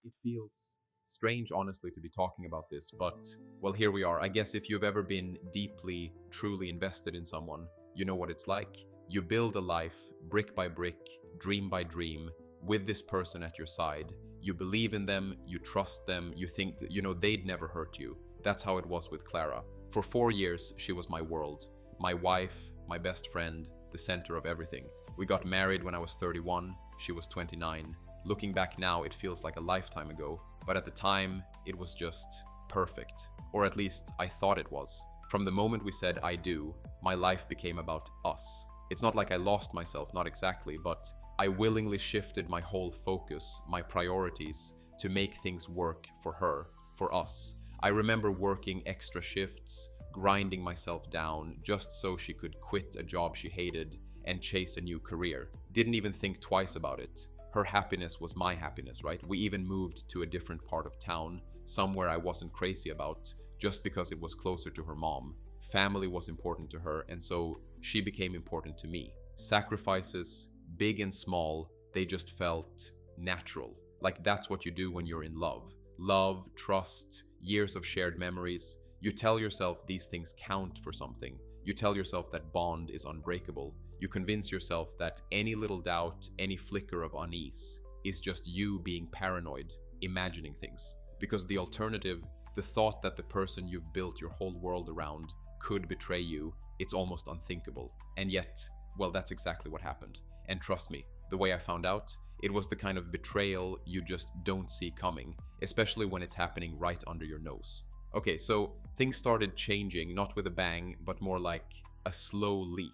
It feels strange, honestly, to be talking about this, but well, here we are. I guess if you've ever been deeply, truly invested in someone, you know what it's like. You build a life brick by brick, dream by dream, with this person at your side. You believe in them, you trust them, you think that, they'd never hurt you. That's how it was with Clara. For 4 years, she was my world, my wife, my best friend, the center of everything. We got married when I was 31, she was 29. Looking back now, it feels like a lifetime ago, but at the time, it was just perfect. Or at least I thought it was. From the moment we said I do, my life became about us. It's not like I lost myself, not exactly, but I willingly shifted my whole focus, my priorities, to make things work for her, for us. I remember working extra shifts, grinding myself down just so she could quit a job she hated and chase a new career. Didn't even think twice about it. Her happiness was my happiness, right? We even moved to a different part of town, somewhere I wasn't crazy about, just because it was closer to her mom. Family was important to her, and so she became important to me. Sacrifices, big and small, they just felt natural. Like that's what you do when you're in love. Love, trust, years of shared memories. You tell yourself these things count for something. You tell yourself that bond is unbreakable. You convince yourself that any little doubt, any flicker of unease is just you being paranoid, imagining things. Because the alternative, the thought that the person you've built your whole world around could betray you, it's almost unthinkable. And yet, well, that's exactly what happened. And trust me, the way I found out, it was the kind of betrayal you just don't see coming, especially when it's happening right under your nose. Okay, so things started changing, not with a bang, but more like a slow leak.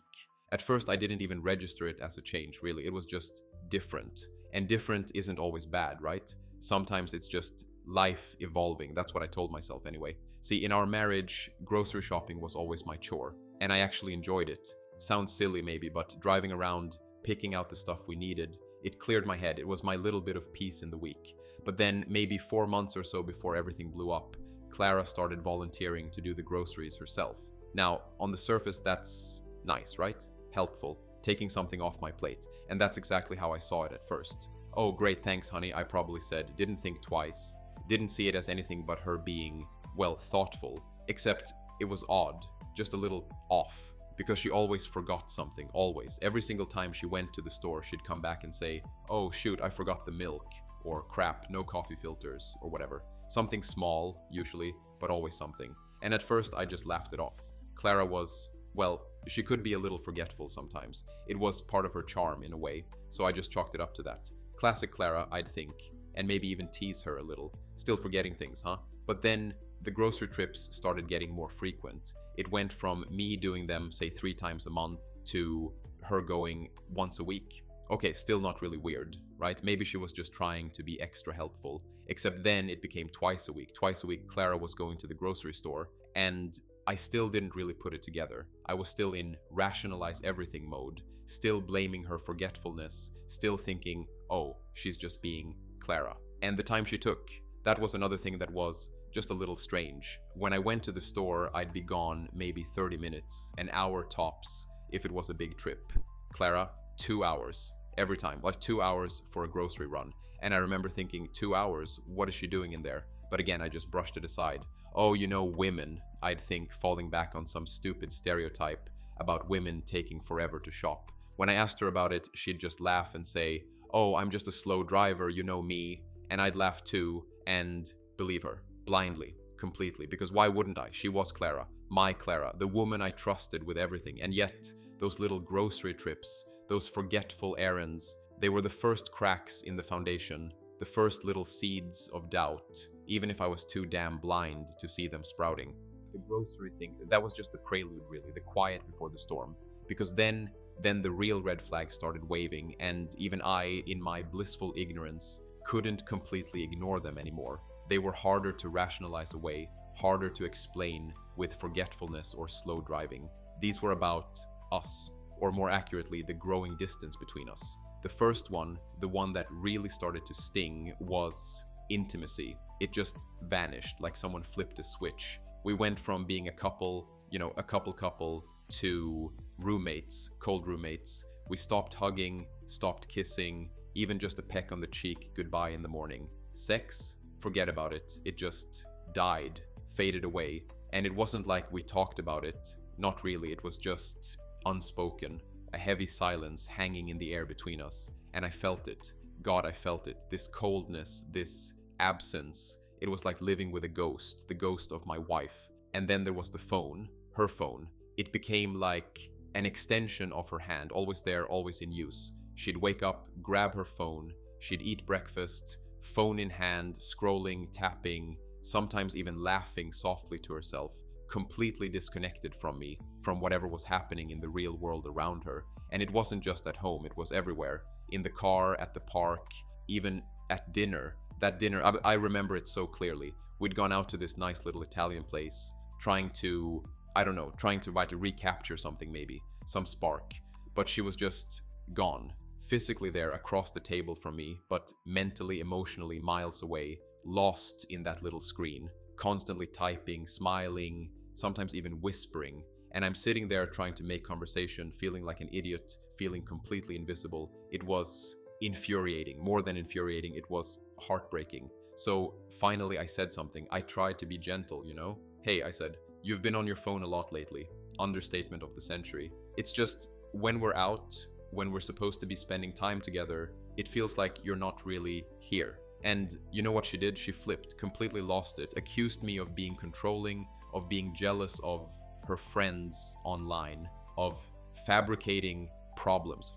At first, I didn't even register it as a change, really. It was just different. And different isn't always bad, right? Sometimes it's just life evolving. That's what I told myself anyway. See, in our marriage, grocery shopping was always my chore, and I actually enjoyed it. Sounds silly maybe, but driving around, picking out the stuff we needed, it cleared my head. It was my little bit of peace in the week. But then, maybe 4 months or so before everything blew up, Clara started volunteering to do the groceries herself. Now, on the surface, that's nice, right? Helpful, taking something off my plate. And that's exactly how I saw it at first. Oh, great, thanks, honey, I probably said. Didn't think twice. Didn't see it as anything but her being, well, thoughtful. Except it was odd, just a little off. Because she always forgot something, always. Every single time she went to the store, she'd come back and say, oh shoot, I forgot the milk. Or crap, no coffee filters, or whatever. Something small, usually, but always something. And at first, I just laughed it off. Clara was, well, she could be a little forgetful sometimes. It was part of her charm in a way, so I just chalked it up to that. Classic Clara, I'd think, and maybe even tease her a little. Still forgetting things, huh? But then the grocery trips started getting more frequent. It went from me doing them, say 3 times a month, to her going once a week. Okay, still not really weird, right? Maybe she was just trying to be extra helpful. Except then it became twice a week. Twice a week, Clara was going to the grocery store, and I still didn't really put it together. I was still in rationalize everything mode, still blaming her forgetfulness, still thinking, oh, she's just being Clara. And the time she took, that was another thing that was just a little strange. When I went to the store, I'd be gone maybe 30 minutes, an hour tops, if it was a big trip. Clara, 2 hours. Every time, like 2 hours for a grocery run. And I remember thinking, 2 hours, what is she doing in there? But again, I just brushed it aside. Oh, women, I'd think, falling back on some stupid stereotype about women taking forever to shop. When I asked her about it, she'd just laugh and say, oh, I'm just a slow driver, you know me. And I'd laugh too, and believe her, blindly, completely, because why wouldn't I? She was Clara, my Clara, the woman I trusted with everything. And yet, those little grocery trips, those forgetful errands, they were the first cracks in the foundation, the first little seeds of doubt, even if I was too damn blind to see them sprouting. The grocery thing, that was just the prelude really, the quiet before the storm. Because then the real red flags started waving, and even I, in my blissful ignorance, couldn't completely ignore them anymore. They were harder to rationalize away, harder to explain with forgetfulness or slow driving. These were about us, or more accurately, the growing distance between us. The first one, the one that really started to sting, was intimacy. It just vanished, like someone flipped a switch. We went from being a couple, a couple, to roommates, cold roommates. We stopped hugging, stopped kissing, even just a peck on the cheek, goodbye in the morning. Sex, forget about it. It just died, faded away. And it wasn't like we talked about it. Not really. It was just unspoken. A heavy silence hanging in the air between us. And I felt it. God, I felt it. This coldness, this absence. It was like living with a ghost, the ghost of my wife. And then there was the phone, her phone. It became like an extension of her hand, always there, always in use. She'd wake up, grab her phone, she'd eat breakfast, phone in hand, scrolling, tapping, sometimes even laughing softly to herself, completely disconnected from me, from whatever was happening in the real world around her. And it wasn't just at home, it was everywhere. In the car, at the park, even at dinner. That dinner, I remember it so clearly. We'd gone out to this nice little Italian place, trying to recapture something maybe, some spark. But she was just gone, physically there across the table from me, but mentally, emotionally miles away, lost in that little screen, constantly typing, smiling, sometimes even whispering. And I'm sitting there trying to make conversation, feeling like an idiot, feeling completely invisible. It was infuriating, more than infuriating, it was heartbreaking. So finally I said something. I tried to be gentle, you know? Hey, I said, you've been on your phone a lot lately. Understatement of the century. It's just when we're out, when we're supposed to be spending time together, it feels like you're not really here. And you know what she did? She flipped, completely lost it, accused me of being controlling, of being jealous of her friends online, of fabricating problems.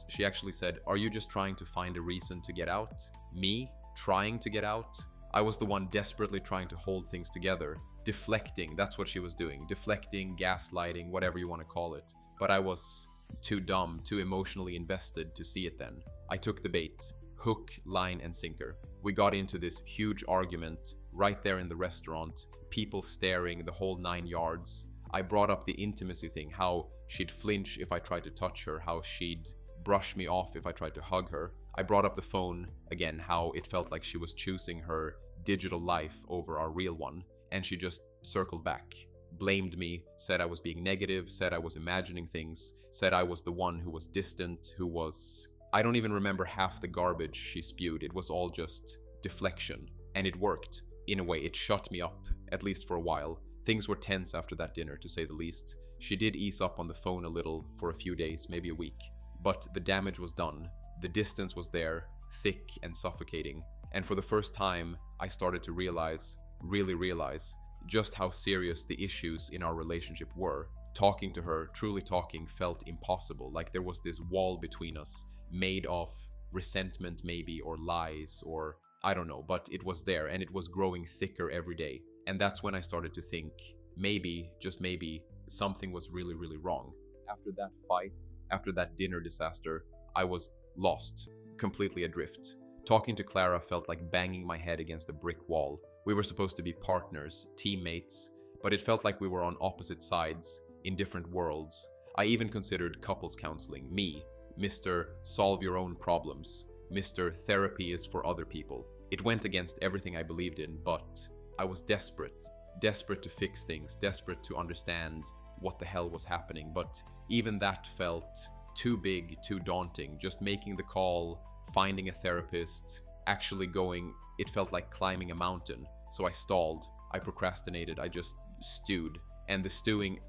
She actually said, are you just trying to find a reason to get out? Me? Trying to get out? I was the one desperately trying to hold things together. Deflecting, that's what she was doing. Deflecting, gaslighting, whatever you want to call it. But I was too dumb, too emotionally invested to see it then. I took the bait. Hook, line, and sinker. We got into this huge argument right there in the restaurant. People staring, the whole 9 yards. I brought up the intimacy thing, how she'd flinch if I tried to touch her, how she'd brush me off if I tried to hug her. I brought up the phone, again, how it felt like she was choosing her digital life over our real one. And she just circled back, blamed me, said I was being negative, said I was imagining things, said I was the one who was distant, who was... I don't even remember half the garbage she spewed. It was all just deflection. And it worked. In a way, it shut me up, at least for a while. Things were tense after that dinner, to say the least. She did ease up on the phone a little for a few days, maybe a week. But the damage was done. The distance was there, thick and suffocating. And for the first time, I started to realize, really realize, just how serious the issues in our relationship were. Talking to her, truly talking, felt impossible. Like there was this wall between us, made of resentment maybe, or lies, or I don't know, but it was there and it was growing thicker every day. And that's when I started to think, maybe, just maybe, something was really, really wrong. After that fight, after that dinner disaster, I was lost, completely adrift. Talking to Clara felt like banging my head against a brick wall. We were supposed to be partners, teammates, but it felt like we were on opposite sides, in different worlds. I even considered couples counseling, me, Mr. Solve Your Own Problems, Mr. Therapy is for other people. It went against everything I believed in, but I was desperate to fix things, desperate to understand what the hell was happening. But even that felt too big, too daunting. Just making the call, finding a therapist, actually going, it felt like climbing a mountain. So I stalled, I procrastinated, I just stewed. And the stewing,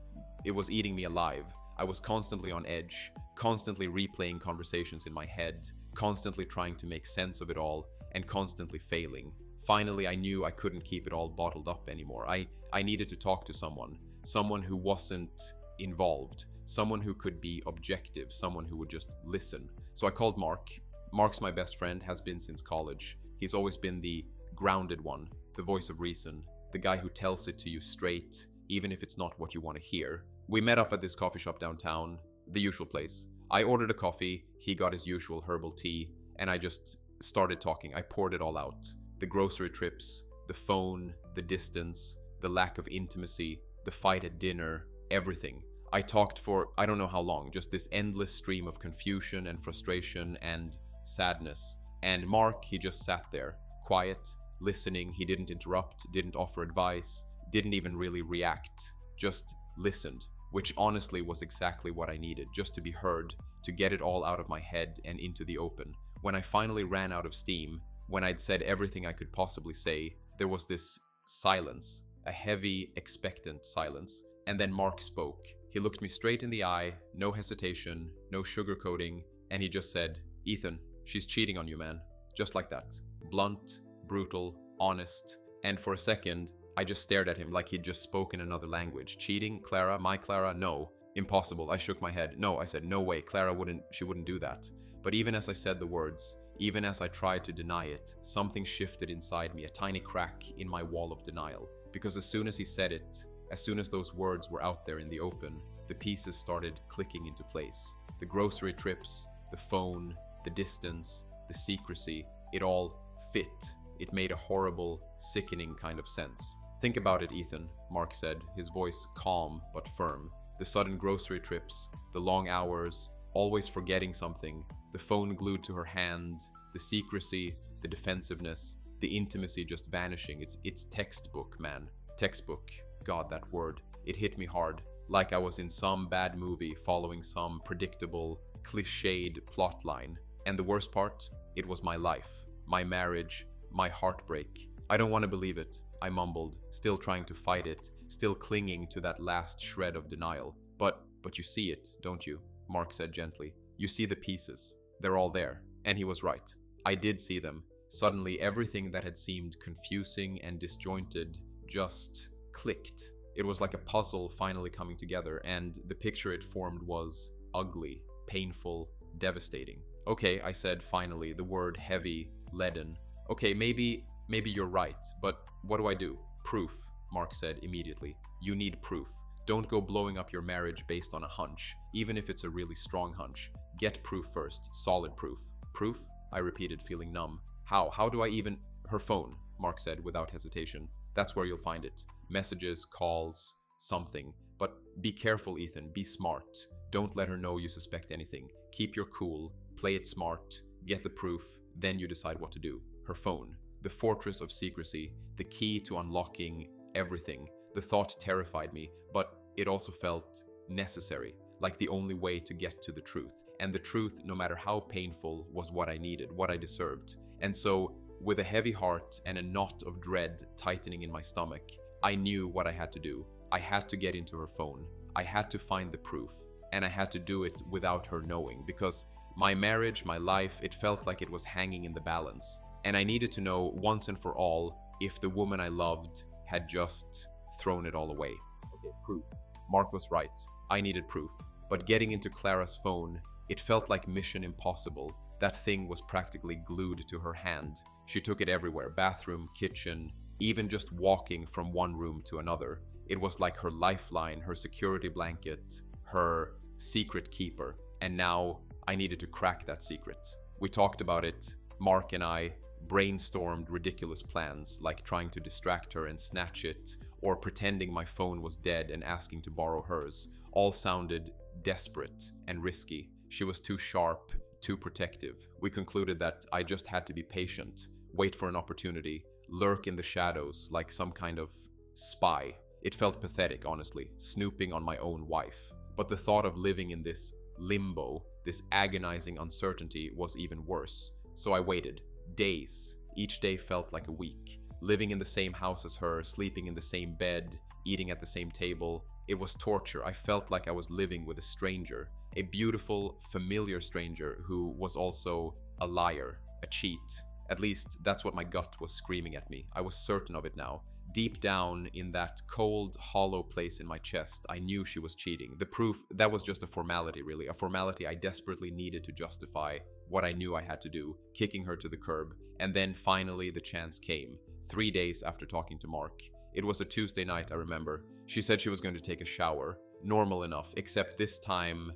it was eating me alive. I was constantly on edge, constantly replaying conversations in my head, constantly trying to make sense of it all, and constantly failing. Finally, I knew I couldn't keep it all bottled up anymore. I needed to talk to someone who wasn't involved, someone who could be objective, someone who would just listen. So I called Mark. Mark's my best friend, has been since college. He's always been the grounded one, the voice of reason, the guy who tells it to you straight, even if it's not what you want to hear. We met up at this coffee shop downtown, the usual place. I ordered a coffee, he got his usual herbal tea, and I just started talking. I poured it all out. The grocery trips, the phone, the distance, the lack of intimacy, the fight at dinner, everything. I talked for I don't know how long, just this endless stream of confusion and frustration and sadness. And Mark, he just sat there, quiet, listening. He didn't interrupt, didn't offer advice, didn't even really react, just listened, which honestly was exactly what I needed, just to be heard, to get it all out of my head and into the open. When I finally ran out of steam, when I'd said everything I could possibly say, there was this silence, a heavy, expectant silence. And then Mark spoke. He looked me straight in the eye, no hesitation, no sugarcoating, and he just said, "Ethan, she's cheating on you, man." Just like that. Blunt, brutal, honest. And for a second, I just stared at him like he'd just spoken another language. Cheating? Clara? My Clara? No. Impossible. I shook my head. No, I said, no way. Clara wouldn't do that. But even as I said the words, even as I tried to deny it, something shifted inside me, a tiny crack in my wall of denial. Because as soon as he said it, as soon as those words were out there in the open, the pieces started clicking into place. The grocery trips, the phone, the distance, the secrecy, it all fit. It made a horrible, sickening kind of sense. "Think about it, Ethan," Mark said, his voice calm but firm. The sudden grocery trips, the long hours, always forgetting something, the phone glued to her hand, the secrecy, the defensiveness, the intimacy just vanishing. It's textbook, man. Textbook. God, that word. It hit me hard, like I was in some bad movie following some predictable, cliched plot line. And the worst part, it was my life, my marriage, my heartbreak. "I don't want to believe it," I mumbled, still trying to fight it, still clinging to that last shred of denial. But you see it, don't you?" Mark said gently. "You see the pieces. They're all there." And he was right. I did see them. Suddenly, everything that had seemed confusing and disjointed just clicked. It was like a puzzle finally coming together, and the picture it formed was ugly, painful, devastating. "Okay," I said finally, the word heavy, leaden. "Okay, maybe you're right, but what do I do?" "Proof," Mark said immediately. "You need proof. Don't go blowing up your marriage based on a hunch, even if it's a really strong hunch. Get proof first, solid proof." "Proof?" I repeated, feeling numb. How do I even—" "Her phone," Mark said without hesitation. "That's where you'll find it. Messages, calls, something. But be careful, Ethan, be smart. Don't let her know you suspect anything. Keep your cool, play it smart, get the proof, then you decide what to do." Her phone. The fortress of secrecy, the key to unlocking everything. The thought terrified me, but it also felt necessary, like the only way to get to the truth. And the truth, no matter how painful, was what I needed, what I deserved. And so, with a heavy heart and a knot of dread tightening in my stomach, I knew what I had to do. I had to get into her phone. I had to find the proof. And I had to do it without her knowing, because my marriage, my life, it felt like it was hanging in the balance. And I needed to know once and for all if the woman I loved had just thrown it all away. Okay, proof. Mark was right. I needed proof. But getting into Clara's phone, it felt like mission impossible. That thing was practically glued to her hand. She took it everywhere, bathroom, kitchen, even just walking from one room to another. It was like her lifeline, her security blanket, her secret keeper. And now I needed to crack that secret. We talked about it. Mark and I brainstormed ridiculous plans, like trying to distract her and snatch it, or pretending my phone was dead and asking to borrow hers. All sounded desperate and risky. She was too sharp, too protective. We concluded that I just had to be patient, wait for an opportunity, lurk in the shadows like some kind of spy. It felt pathetic, honestly, snooping on my own wife. But the thought of living in this limbo, this agonizing uncertainty, was even worse. So I waited. Days. Each day felt like a week. Living in the same house as her, sleeping in the same bed, eating at the same table. It was torture. I felt like I was living with a stranger. A beautiful, familiar stranger who was also a liar, a cheat. At least that's what my gut was screaming at me. I was certain of it now. Deep down in that cold, hollow place in my chest, I knew she was cheating. The proof, that was just a formality, really. A formality I desperately needed to justify what I knew I had to do, kicking her to the curb. And then finally the chance came, 3 days after talking to Mark. It was a Tuesday night, I remember. She said she was going to take a shower. Normal enough, except this time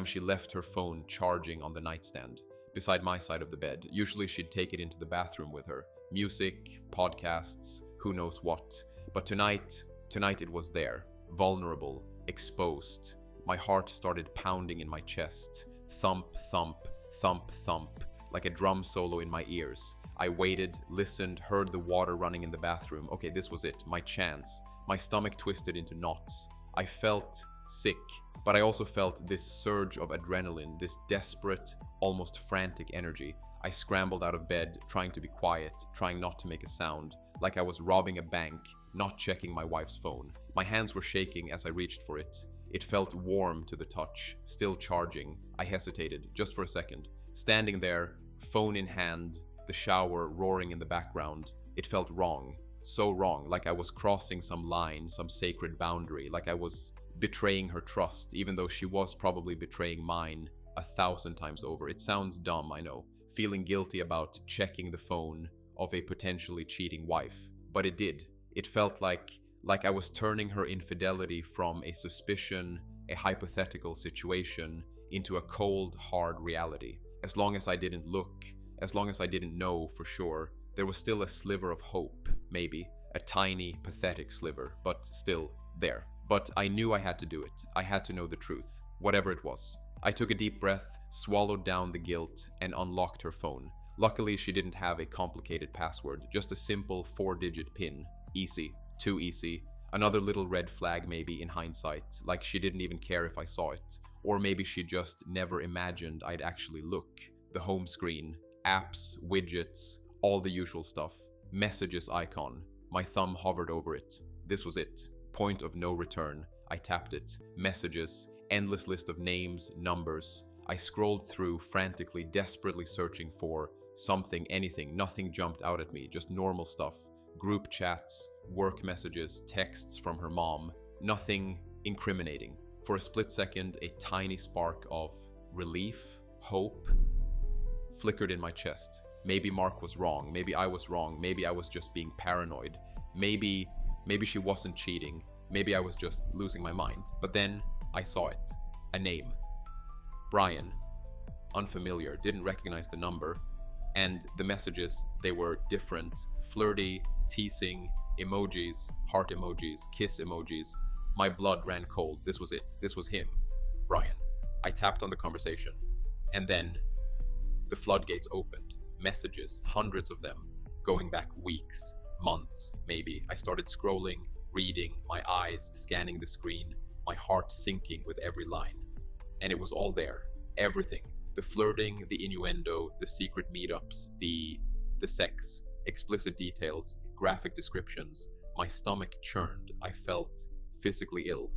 she left her phone charging on the nightstand, beside my side of the bed. Usually she'd take it into the bathroom with her. Music, podcasts, who knows what. But tonight it was there, vulnerable, exposed. My heart started pounding in my chest. Thump, thump, thump, thump, like a drum solo in my ears. I waited, listened, heard the water running in the bathroom. Okay, this was it, my chance. My stomach twisted into knots. I felt sick, but I also felt this surge of adrenaline, this desperate, almost frantic energy. I scrambled out of bed, trying to be quiet, trying not to make a sound, like I was robbing a bank, not checking my wife's phone. My hands were shaking as I reached for it. It felt warm to the touch, still charging. I hesitated, just for a second. Standing there, phone in hand, the shower roaring in the background. It felt wrong. So wrong, like I was crossing some line, some sacred boundary, like I was betraying her trust, even though she was probably betraying mine 1,000 times over. It sounds dumb, I know. Feeling guilty about checking the phone of a potentially cheating wife. But it did. It felt like I was turning her infidelity from a suspicion, a hypothetical situation, into a cold, hard reality. As long as I didn't look, as long as I didn't know for sure, there was still a sliver of hope, maybe. A tiny, pathetic sliver, but still there. But I knew I had to do it. I had to know the truth, whatever it was. I took a deep breath, swallowed down the guilt, and unlocked her phone. Luckily, she didn't have a complicated password, just a simple 4-digit PIN. Easy. Too easy. Another little red flag maybe in hindsight, like she didn't even care if I saw it. Or maybe she just never imagined I'd actually look. The home screen, apps, widgets, all the usual stuff. Messages icon. My thumb hovered over it. This was it. Point of no return. I tapped it. Messages. Endless list of names, numbers. I scrolled through, frantically, desperately searching for something, anything. Nothing jumped out at me, just normal stuff. Group chats, work messages, texts from her mom. Nothing incriminating. For a split second, a tiny spark of relief, hope, flickered in my chest. Maybe Mark was wrong. Maybe I was wrong. Maybe I was just being paranoid. Maybe she wasn't cheating. Maybe I was just losing my mind. But then I saw it. A name. Brian. Unfamiliar. Didn't recognize the number. And the messages, they were different. Flirty, teasing, emojis, heart emojis, kiss emojis. My blood ran cold. This was it. This was him. Brian. I tapped on the conversation. And then the floodgates opened. Messages, hundreds of them, going back weeks, months, maybe. I started scrolling, reading, my eyes scanning the screen, my heart sinking with every line. And it was all there. Everything. The flirting, the innuendo, the secret meetups, the sex, explicit details, graphic descriptions. My stomach churned. I felt physically ill.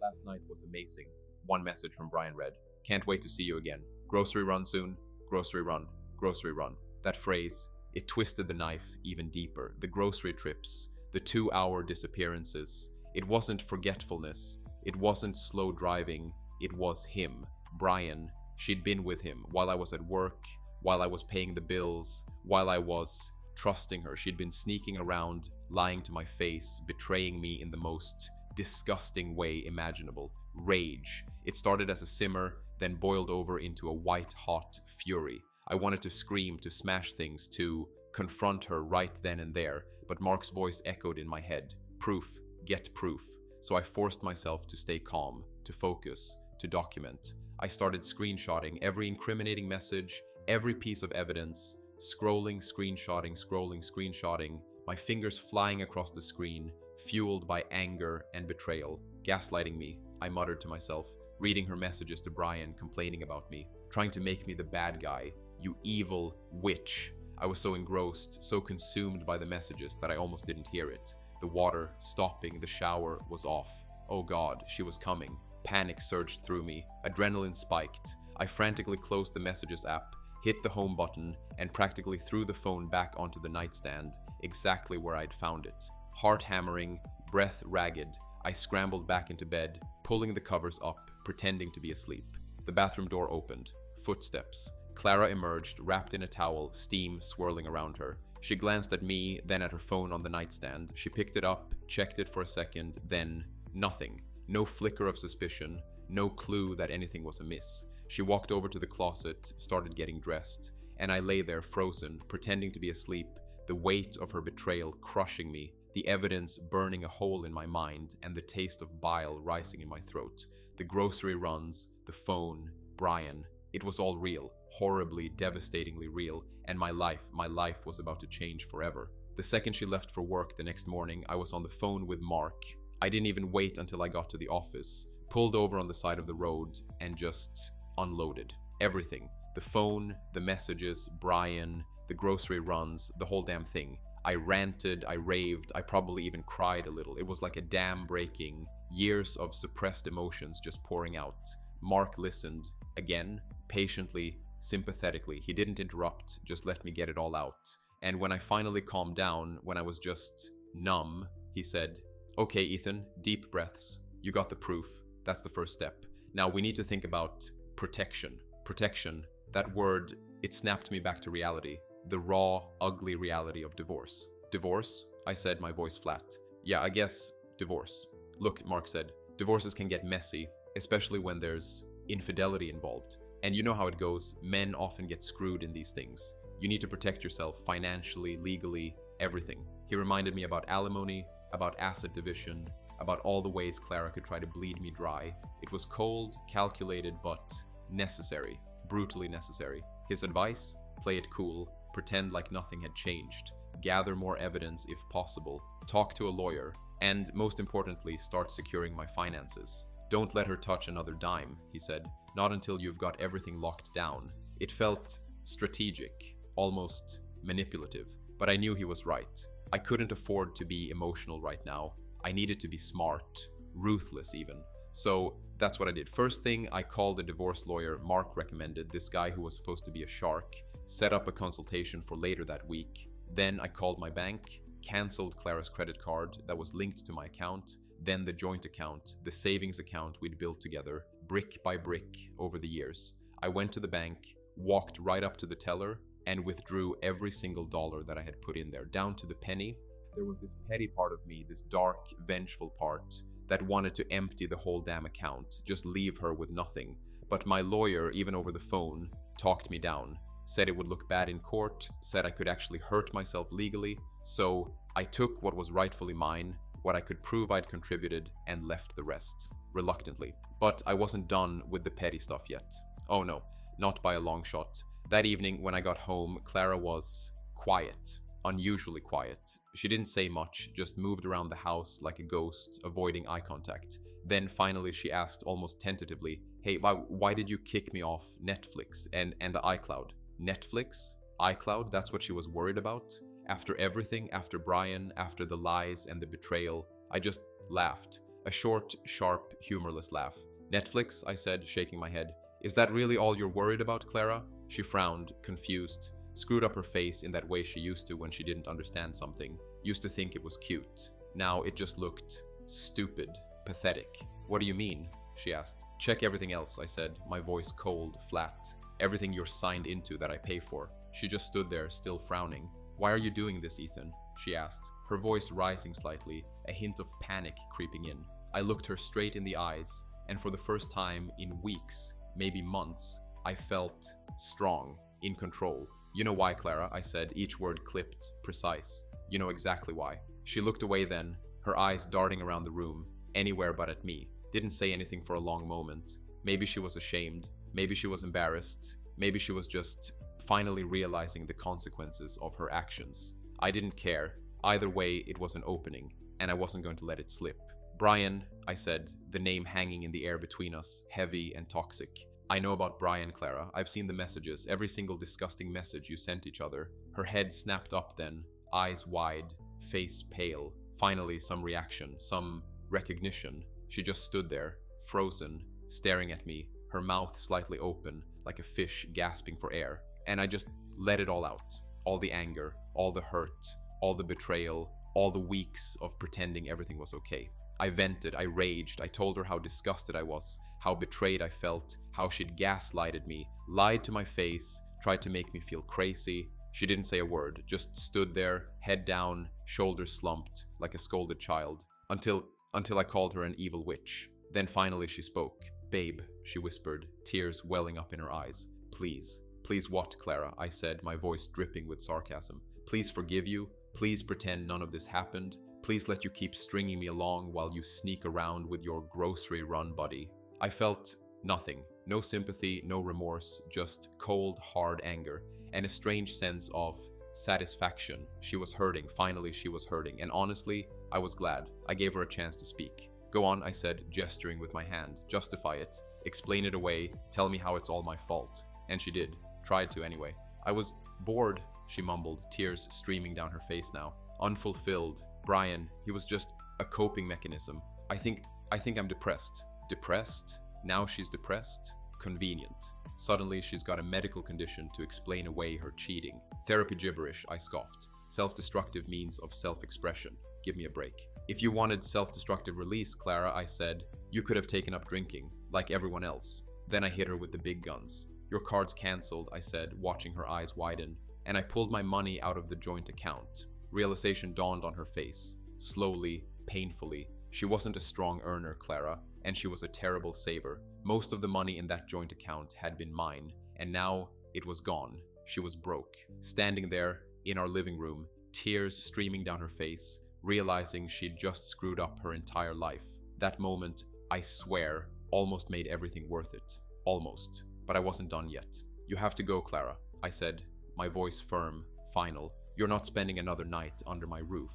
Last night was amazing. One message from Brian read. Can't wait to see you again. Grocery run soon. Grocery run. Grocery run. That phrase, it twisted the knife even deeper. The grocery trips, the 2-hour disappearances. It wasn't forgetfulness. It wasn't slow driving. It was him. Brian. She'd been with him while I was at work, while I was paying the bills, while I was trusting her. She'd been sneaking around, lying to my face, betraying me in the most disgusting way imaginable. Rage. It started as a simmer, then boiled over into a white-hot fury. I wanted to scream, to smash things, to confront her right then and there, but Mark's voice echoed in my head. Proof. Get proof. So I forced myself to stay calm, to focus, to document. I started screenshotting every incriminating message, every piece of evidence, scrolling, screenshotting, my fingers flying across the screen, fueled by anger and betrayal. Gaslighting me, I muttered to myself, reading her messages to Brian, complaining about me, trying to make me the bad guy. You evil witch. I was so engrossed, so consumed by the messages that I almost didn't hear it. The water stopping, the shower was off. Oh God, she was coming. Panic surged through me. Adrenaline spiked. I frantically closed the messages app, hit the home button, and practically threw the phone back onto the nightstand, exactly where I'd found it. Heart hammering, breath ragged, I scrambled back into bed, pulling the covers up, pretending to be asleep. The bathroom door opened. Footsteps. Clara emerged, wrapped in a towel, steam swirling around her. She glanced at me, then at her phone on the nightstand. She picked it up, checked it for a second, then nothing. No flicker of suspicion, no clue that anything was amiss. She walked over to the closet, started getting dressed, and I lay there frozen, pretending to be asleep, the weight of her betrayal crushing me, the evidence burning a hole in my mind, and the taste of bile rising in my throat. The grocery runs, the phone, Brian. It was all real, horribly, devastatingly real, and my life was about to change forever. The second she left for work the next morning, I was on the phone with Mark. I didn't even wait until I got to the office, pulled over on the side of the road, and just unloaded. Everything. The phone, the messages, Brian, the grocery runs, the whole damn thing. I ranted, I raved, I probably even cried a little. It was like a dam breaking, years of suppressed emotions just pouring out. Mark listened, again, patiently, sympathetically. He didn't interrupt, just let me get it all out. And when I finally calmed down, when I was just numb, he said, "Okay, Ethan, deep breaths. You got the proof. That's the first step. Now we need to think about protection." Protection, that word, it snapped me back to reality. The raw, ugly reality of divorce. Divorce? I said, my voice flat. Yeah, I guess divorce. Look, Mark said, divorces can get messy, especially when there's infidelity involved. And you know how it goes, men often get screwed in these things. You need to protect yourself financially, legally, everything. He reminded me about alimony, about asset division, about all the ways Clara could try to bleed me dry. It was cold, calculated, but necessary, brutally necessary. His advice? Play it cool, pretend like nothing had changed, gather more evidence if possible, talk to a lawyer, and most importantly, start securing my finances. Don't let her touch another dime, he said, not until you've got everything locked down. It felt strategic, almost manipulative, but I knew he was right. I couldn't afford to be emotional right now. I needed to be smart, ruthless even. So that's what I did. First thing, I called a divorce lawyer Mark recommended, this guy who was supposed to be a shark, set up a consultation for later that week. Then I called my bank, canceled Clara's credit card that was linked to my account, then the joint account, the savings account we'd built together, brick by brick over the years. I went to the bank, walked right up to the teller, and withdrew every single dollar that I had put in there, down to the penny. There was this petty part of me, this dark, vengeful part, that wanted to empty the whole damn account, just leave her with nothing. But my lawyer, even over the phone, talked me down, said it would look bad in court, said I could actually hurt myself legally. So I took what was rightfully mine, what I could prove I'd contributed, and left the rest, reluctantly. But I wasn't done with the petty stuff yet. Oh no, not by a long shot. That evening, when I got home, Clara was quiet, unusually quiet. She didn't say much, just moved around the house like a ghost, avoiding eye contact. Then finally she asked almost tentatively, "Hey, why did you kick me off Netflix and the iCloud?" Netflix? iCloud? That's what she was worried about? After everything, after Brian, after the lies and the betrayal, I just laughed. A short, sharp, humorless laugh. "Netflix?" I said, shaking my head. "Is that really all you're worried about, Clara?" She frowned, confused, screwed up her face in that way she used to when she didn't understand something, used to think it was cute. Now it just looked stupid, pathetic. "What do you mean?" she asked. "Check everything else," I said, my voice cold, flat. "Everything you're signed into that I pay for." She just stood there, still frowning. "Why are you doing this, Ethan?" she asked, her voice rising slightly, a hint of panic creeping in. I looked her straight in the eyes, and for the first time in weeks, maybe months, I felt strong, in control. "You know why, Clara," I said, each word clipped, precise. "You know exactly why." She looked away then, her eyes darting around the room, anywhere but at me. Didn't say anything for a long moment. Maybe she was ashamed, maybe she was embarrassed, maybe she was just finally realizing the consequences of her actions. I didn't care. Either way, it was an opening, and I wasn't going to let it slip. "Brian," I said, the name hanging in the air between us, heavy and toxic. "I know about Brian, Clara. I've seen the messages, every single disgusting message you sent each other." Her head snapped up then, eyes wide, face pale. Finally, some reaction, some recognition. She just stood there, frozen, staring at me, her mouth slightly open, like a fish gasping for air. And I just let it all out. All the anger, all the hurt, all the betrayal, all the weeks of pretending everything was okay. I vented, I raged, I told her how disgusted I was, how betrayed I felt, how she'd gaslighted me, lied to my face, tried to make me feel crazy. She didn't say a word, just stood there, head down, shoulders slumped, like a scolded child, until I called her an evil witch. Then finally she spoke. "Babe," she whispered, tears welling up in her eyes. "Please." "Please what, Clara?" I said, my voice dripping with sarcasm. "Please forgive you. Please pretend none of this happened. Please let you keep stringing me along while you sneak around with your grocery run buddy." I felt nothing. No sympathy, no remorse, just cold, hard anger, and a strange sense of satisfaction. She was hurting. Finally, she was hurting. And honestly, I was glad. I gave her a chance to speak. "Go on," I said, gesturing with my hand. "Justify it. Explain it away. Tell me how it's all my fault." And she did. Tried to anyway. I was bored, she mumbled, tears streaming down her face now. Unfulfilled. Brian, he was just a coping mechanism. I think I'm depressed. Depressed? Now she's depressed? Convenient. Suddenly she's got a medical condition to explain away her cheating. Therapy gibberish, I scoffed. Self-destructive means of self-expression. Give me a break. If you wanted self-destructive release, Clara, I said, you could have taken up drinking, like everyone else. Then I hit her with the big guns. Your card's cancelled, I said, watching her eyes widen, and I pulled my money out of the joint account. Realization dawned on her face. Slowly, painfully. She wasn't a strong earner, Clara, and she was a terrible saver. Most of the money in that joint account had been mine, and now it was gone. She was broke. Standing there, in our living room, tears streaming down her face, realizing she'd just screwed up her entire life. That moment, I swear, almost made everything worth it. Almost. But I wasn't done yet. You have to go, Clara, I said, my voice firm, final. You're not spending another night under my roof.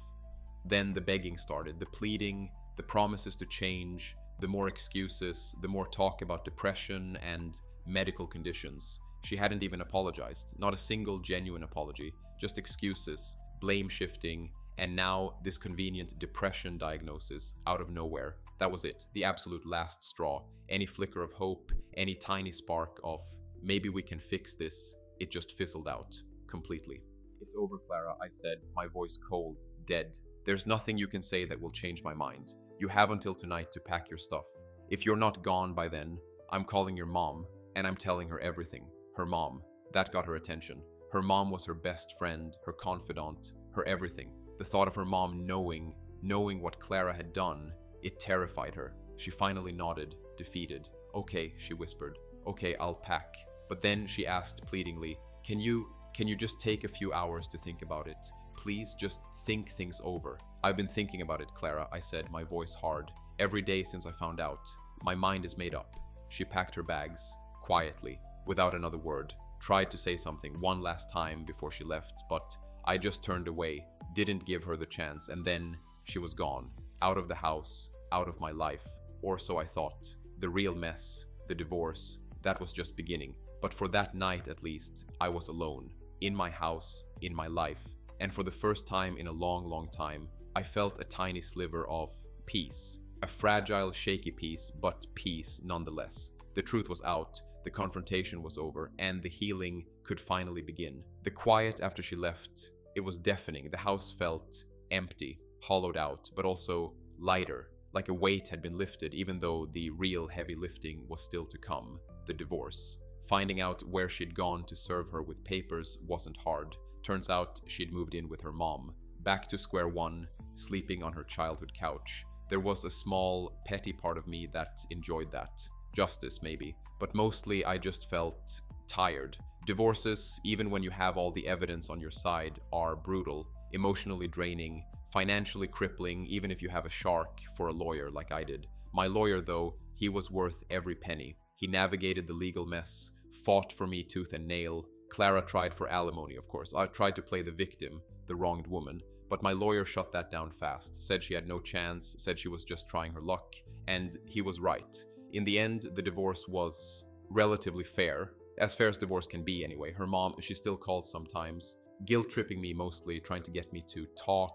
Then the begging started, the pleading, the promises to change, the more excuses, the more talk about depression and medical conditions. She hadn't even apologized, not a single genuine apology, just excuses, blame shifting, and now this convenient depression diagnosis out of nowhere. That was it, the absolute last straw. Any flicker of hope, any tiny spark of, maybe we can fix this, it just fizzled out, completely. It's over, Clara, I said, my voice cold, dead. There's nothing you can say that will change my mind. You have until tonight to pack your stuff. If you're not gone by then, I'm calling your mom, and I'm telling her everything. Her mom. That got her attention. Her mom was her best friend, her confidant, her everything. The thought of her mom knowing what Clara had done, it terrified her. She finally nodded, defeated. Okay, she whispered. Okay, I'll pack. But then she asked pleadingly, Can you just take a few hours to think about it? Please just think things over. I've been thinking about it, Clara, I said, my voice hard. Every day since I found out. My mind is made up. She packed her bags, quietly, without another word. Tried to say something one last time before she left, but I just turned away, didn't give her the chance, and then she was gone. Out of the house, out of my life. Or so I thought. The real mess, the divorce, that was just beginning. But for that night, at least, I was alone. In my house, in my life. And for the first time in a long, long time, I felt a tiny sliver of peace. A fragile, shaky peace, but peace nonetheless. The truth was out, the confrontation was over, and the healing could finally begin. The quiet after she left, it was deafening. The house felt empty, hollowed out, but also lighter, like a weight had been lifted, even though the real heavy lifting was still to come, the divorce. Finding out where she'd gone to serve her with papers wasn't hard. Turns out she'd moved in with her mom. Back to square one, sleeping on her childhood couch. There was a small, petty part of me that enjoyed that. Justice, maybe. But mostly I just felt tired. Divorces, even when you have all the evidence on your side, are brutal, emotionally draining, financially crippling, even if you have a shark for a lawyer like I did. My lawyer, though, he was worth every penny. He navigated the legal mess, fought for me tooth and nail. Clara tried for alimony, of course. I tried to play the victim, the wronged woman. But my lawyer shut that down fast, said she had no chance, said she was just trying her luck, and he was right. In the end, the divorce was relatively fair as divorce can be anyway. Her mom, she still calls sometimes, guilt-tripping me mostly, trying to get me to talk,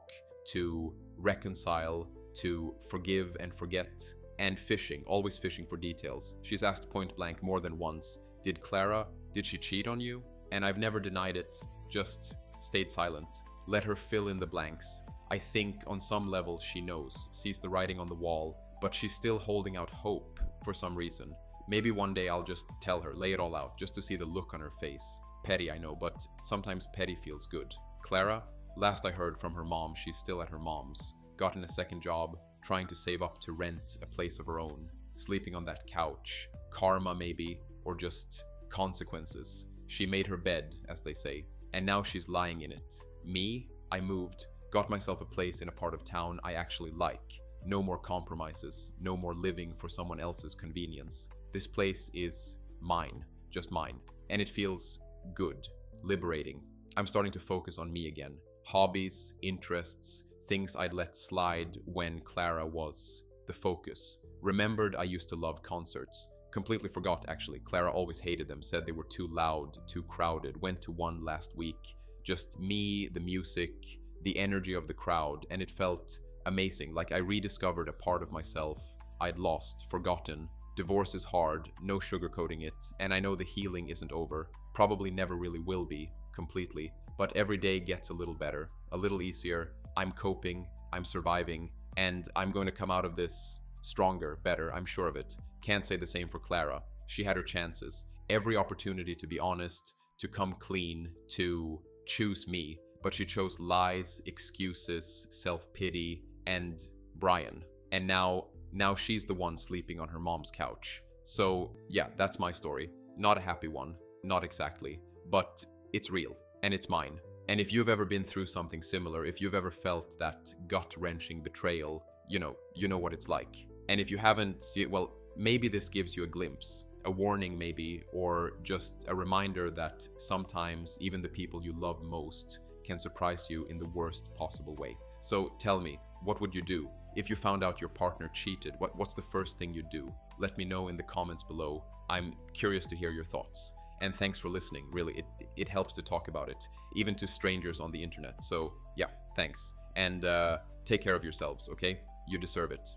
to reconcile, to forgive and forget, and fishing, always fishing for details. She's asked point blank more than once, did she cheat on you? And I've never denied it, just stayed silent. Let her fill in the blanks. I think on some level she knows, sees the writing on the wall, but she's still holding out hope for some reason. Maybe one day I'll just tell her, lay it all out, just to see the look on her face. Petty, I know, but sometimes petty feels good. Clara, last I heard from her mom, she's still at her mom's. Gotten a second job, trying to save up to rent a place of her own. Sleeping on that couch. Karma, maybe, or just consequences. She made her bed, as they say, and now she's lying in it. Me, I moved, got myself a place in a part of town I actually like. No more compromises, no more living for someone else's convenience. This place is mine, just mine, and it feels good, liberating. I'm starting to focus on me again. Hobbies, interests, things I'd let slide when Clara was the focus. Remembered I used to love concerts. Completely forgot, actually. Clara always hated them, said they were too loud, too crowded. Went to one last week. Just me, the music, the energy of the crowd, and it felt amazing. Like I rediscovered a part of myself I'd lost, forgotten. Divorce is hard, no sugarcoating it, and I know the healing isn't over. Probably never really will be, completely. But every day gets a little better, a little easier. I'm coping, I'm surviving, and I'm going to come out of this stronger, better, I'm sure of it. Can't say the same for Clara. She had her chances. Every opportunity to be honest, to come clean, to choose me. But she chose lies, excuses, self-pity, and Brian. And now she's the one sleeping on her mom's couch. So yeah, that's my story. Not a happy one, not exactly, but it's real and it's mine. And if you've ever been through something similar, if you've ever felt that gut-wrenching betrayal, you know what it's like. And if you haven't, well, maybe this gives you a glimpse, a warning maybe, or just a reminder that sometimes even the people you love most can surprise you in the worst possible way. So tell me, what would you do? If you found out your partner cheated, what's the first thing you'd do? Let me know in the comments below. I'm curious to hear your thoughts. And thanks for listening, really. It helps to talk about it, even to strangers on the internet. So yeah, thanks. And take care of yourselves, okay? You deserve it.